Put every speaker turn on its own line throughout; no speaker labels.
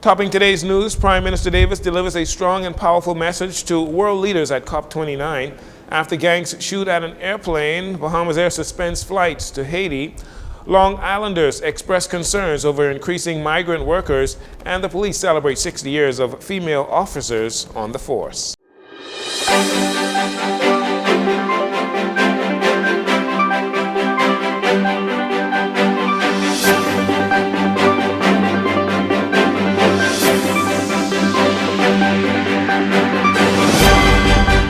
Topping today's news, Prime Minister Davis delivers a strong and powerful message to world leaders at COP29. After gangs shoot at an airplane, Bahamas Air suspends flights to Haiti. Long Islanders express concerns over increasing migrant workers, and the police celebrate 60 years of female officers on the force.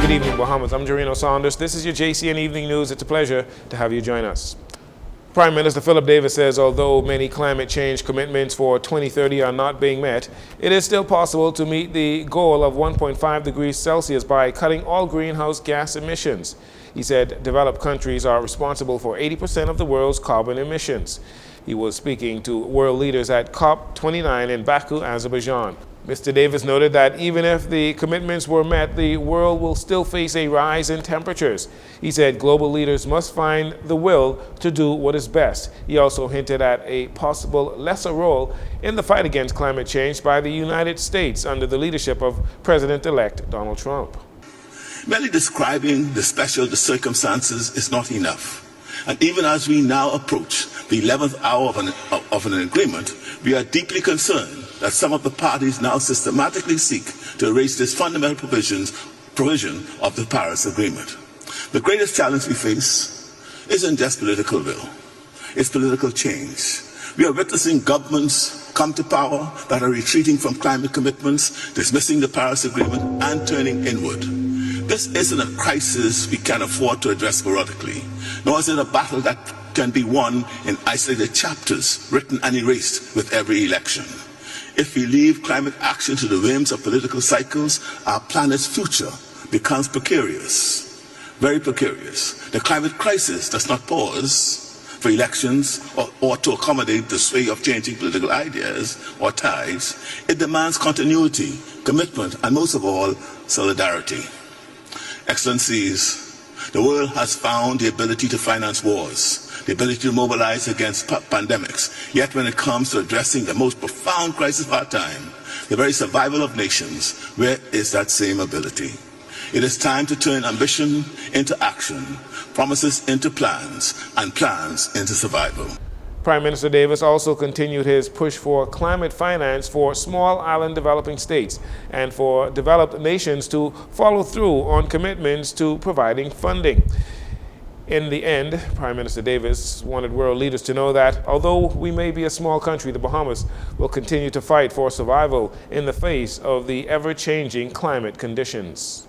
Good evening, Bahamas. I'm Jcn News. This is your JCN Evening News. It's a pleasure to have you join us. Prime Minister Philip Davis says although many climate change commitments for 2030 are not being met, it is still possible to meet the goal of 1.5 degrees Celsius by cutting all greenhouse gas emissions. He said developed countries are responsible for 80% of the world's carbon emissions. He was speaking to world leaders at COP29 in Baku, Azerbaijan. Mr. Davis noted that even if the commitments were met, the world will still face a rise in temperatures. He said global leaders must find the will to do what is best. He also hinted at a possible lesser role in the fight against climate change by the United States under the leadership of President-elect Donald Trump.
Merely describing the special circumstances is not enough. And even as we now approach the 11th hour of an agreement, we are deeply concerned that some of the parties now systematically seek to erase this fundamental provision of the Paris Agreement. The greatest challenge we face isn't just political will, it's political change. We are witnessing governments come to power that are retreating from climate commitments, dismissing the Paris Agreement, and turning inward. This isn't a crisis we can afford to address sporadically, nor is it a battle that can be won in isolated chapters, written and erased with every election. If we leave climate action to the whims of political cycles, our planet's future becomes precarious, very precarious. The climate crisis does not pause for elections or to accommodate the sway of changing political ideas or tides. It demands continuity, commitment, and most of all, solidarity. Excellencies, the world has found the ability to finance wars, the ability to mobilize against pandemics. Yet when it comes to addressing the most profound crisis of our time, the very survival of nations, where is that same ability? It is time to turn ambition into action, promises into plans, and plans into survival.
Prime Minister Davis also continued his push for climate finance for small island developing states and for developed nations to follow through on commitments to providing funding. In the end, Prime Minister Davis wanted world leaders to know that although we may be a small country, the Bahamas will continue to fight for survival in the face of the ever-changing climate conditions.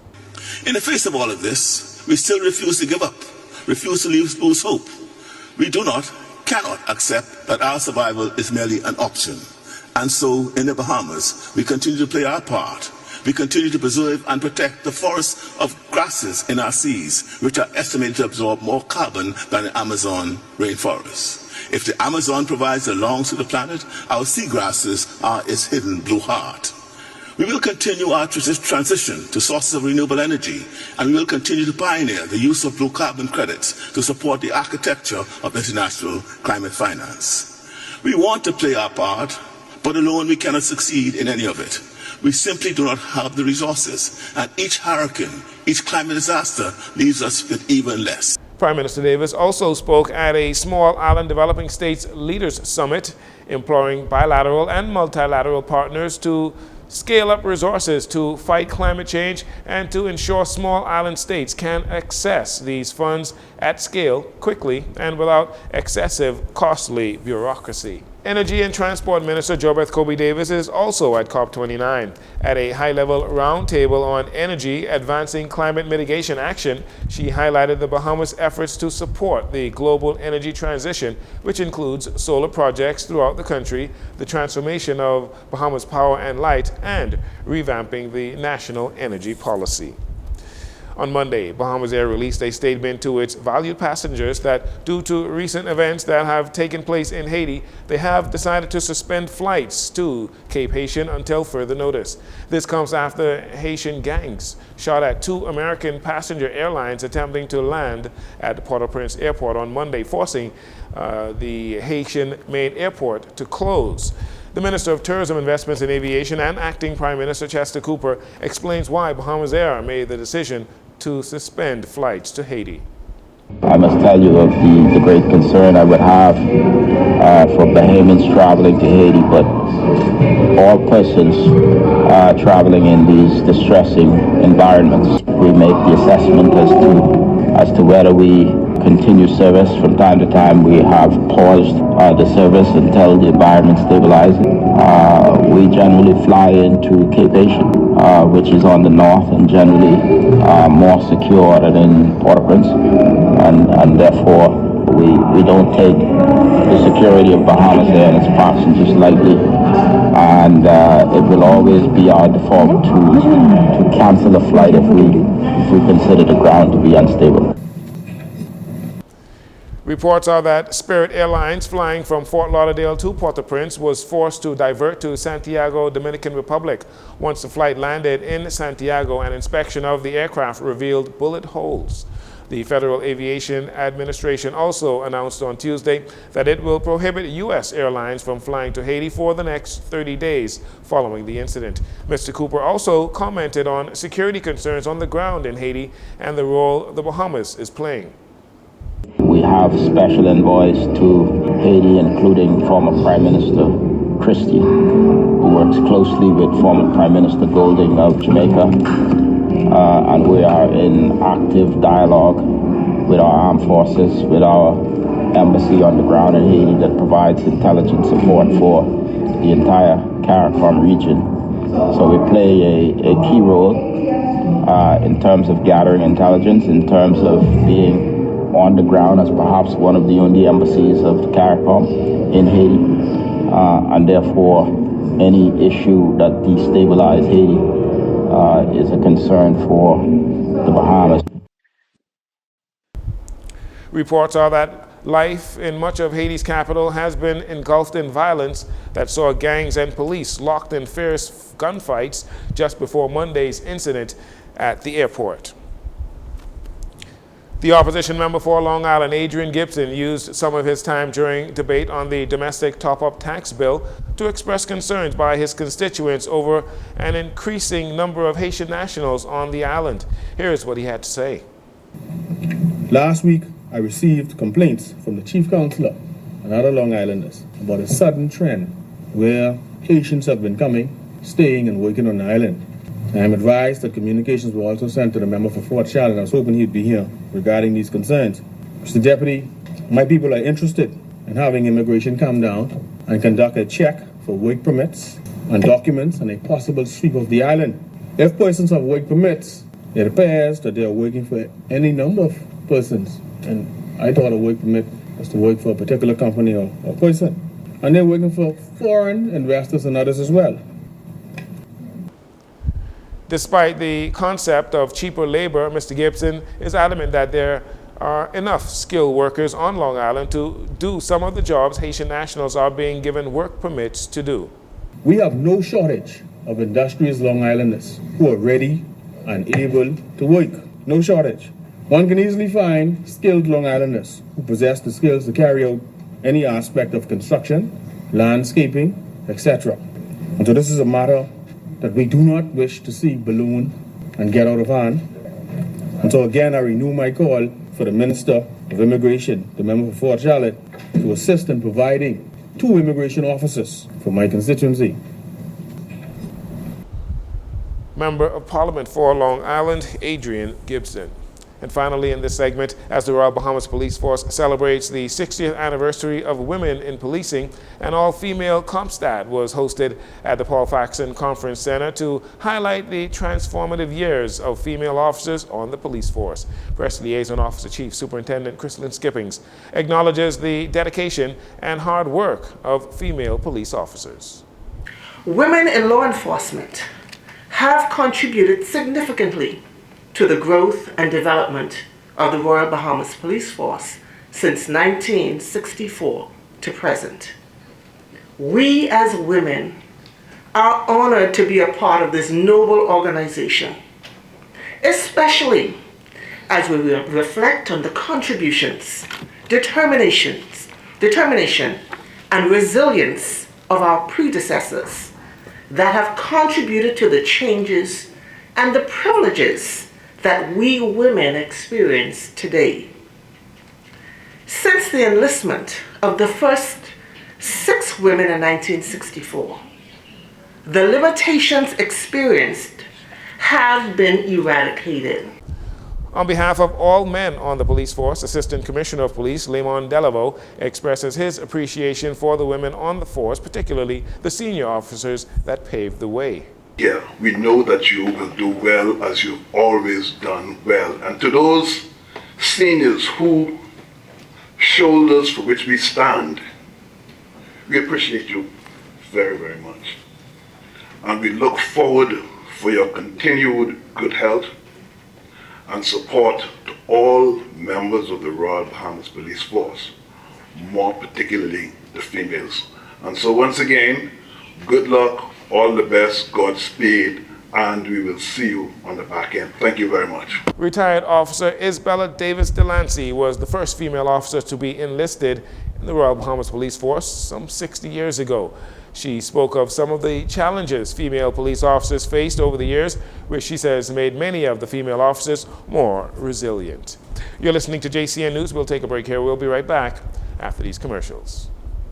In the face of all of this, we still refuse to give up, refuse to lose hope. We cannot accept that our survival is merely an option. And so, in the Bahamas, we continue to play our part. We continue to preserve and protect the forests of grasses in our seas, which are estimated to absorb more carbon than the Amazon rainforest. If the Amazon provides the lungs to the planet, our seagrasses are its hidden blue heart. We will continue our transition to sources of renewable energy, and we will continue to pioneer the use of blue carbon credits to support the architecture of international climate finance. We want to play our part, but alone we cannot succeed in any of it. We simply do not have the resources, and each hurricane, each climate disaster leaves us with even less.
Prime Minister Davis also spoke at a Small Island Developing States Leaders Summit, imploring bilateral and multilateral partners to scale up resources to fight climate change and to ensure small island states can access these funds at scale, quickly, and without excessive, costly bureaucracy. Energy and Transport Minister JoBeth Kobe Davis is also at COP29. At a high-level roundtable on energy advancing climate mitigation action, she highlighted the Bahamas' efforts to support the global energy transition, which includes solar projects throughout the country, the transformation of Bahamas Power and Light, and revamping the national energy policy. On Monday, Bahamas Air released a statement to its valued passengers that due to recent events that have taken place in Haiti, they have decided to suspend flights to Cape Haitian until further notice. This comes after Haitian gangs shot at two American passenger airlines attempting to land at Port-au-Prince Airport on Monday, forcing the Haitian main airport to close. The Minister of Tourism, Investments and Aviation and Acting Prime Minister Chester Cooper explains why Bahamas Air made the decision to suspend flights to Haiti.
I must tell you of the great concern I would have for Bahamians traveling to Haiti, but all persons traveling in these distressing environments. We make the assessment as to whether we continue service. From time to time we have paused the service until the environment stabilizes. We generally fly into Cape Haitian, which is on the north and generally more secure than Port-au-Prince, and therefore we don't take the security of Bahamas Air and its passengers lightly, and it will always be our default to cancel a flight if we consider the ground to be unstable.
Reports are that Spirit Airlines flying from Fort Lauderdale to Port-au-Prince was forced to divert to Santiago, Dominican Republic. Once the flight landed in Santiago, an inspection of the aircraft revealed bullet holes. The Federal Aviation Administration also announced on Tuesday that it will prohibit U.S. airlines from flying to Haiti for the next 30 days following the incident. Mr. Cooper also commented on security concerns on the ground in Haiti and the role the Bahamas is playing.
We have special envoys to Haiti, including former Prime Minister Christie, who works closely with former Prime Minister Golding of Jamaica, and we are in active dialogue with our armed forces, with our embassy on the ground in Haiti that provides intelligence support for the entire CARICOM region. So we play a key role in terms of gathering intelligence, in terms of being on the ground as perhaps one of the only embassies of the CARICOM in Haiti, and therefore any issue that destabilizes Haiti is a concern for the Bahamas.
Reports are that life in much of Haiti's capital has been engulfed in violence that saw gangs and police locked in fierce gunfights just before Monday's incident at the airport. The opposition member for Long Island, Adrian Gibson, used some of his time during debate on the domestic top-up tax bill to express concerns by his constituents over an increasing number of Haitian nationals on the island. Here's what he had to say.
Last week, I received complaints from the Chief Counselor and other Long Islanders about a sudden trend where Haitians have been coming, staying, and working on the island. I am advised that communications were also sent to the member for Fort Charlotte, and I was hoping he'd be here regarding these concerns. Mr. Deputy, my people are interested in having immigration come down and conduct a check for work permits and documents and a possible sweep of the island. If persons have work permits, it appears that they are working for any number of persons, and I thought a work permit was to work for a particular company or person. And they're working for foreign investors and others as well.
Despite the concept of cheaper labor, Mr. Gibson is adamant that there are enough skilled workers on Long Island to do some of the jobs Haitian nationals are being given work permits to do.
We have no shortage of industrious Long Islanders who are ready and able to work. No shortage. One can easily find skilled Long Islanders who possess the skills to carry out any aspect of construction, landscaping, etc. And so this is a matter that we do not wish to see balloon and get out of hand. And so again, I renew my call for the Minister of Immigration, the member for Fort Charlotte, to assist in providing 2 immigration officers for my constituency.
Member of Parliament for Long Island, Adrian Gibson. And finally, in this segment, as the Royal Bahamas Police Force celebrates the 60th anniversary of women in policing, an all-female CompStat was hosted at the Paul Faxon Conference Center to highlight the transformative years of female officers on the police force. Press Liaison Officer Chief Superintendent Chrislyn Skippings acknowledges the dedication and hard work of female police officers.
Women in law enforcement have contributed significantly to the growth and development of the Royal Bahamas Police Force since 1964 to present. We as women are honored to be a part of this noble organization, especially as we reflect on the contributions, determination, and resilience of our predecessors that have contributed to the changes and the privileges that we women experience today. Since the enlistment of the first 6 women in 1964, the limitations experienced have been eradicated.
On behalf of all men on the police force, Assistant Commissioner of Police Lemon Delaveau expresses his appreciation for the women on the force, particularly the senior officers that paved the way.
Yeah, we know that you will do well as you've always done well. And to those seniors who shoulders for which we stand, we appreciate you very, very much. And we look forward for your continued good health and support to all members of the Royal Bahamas Police Force, more particularly the females. And so once again, good luck, all the best, Godspeed, and we will see you on the back end. Thank you very much.
Retired Officer Isabella Davis Delancey was the first female officer to be enlisted in the Royal Bahamas Police Force some 60 years ago. She spoke of some of the challenges female police officers faced over the years, which she says made many of the female officers more resilient. You're listening to JCN News. We'll take a break here. We'll be right back after these commercials.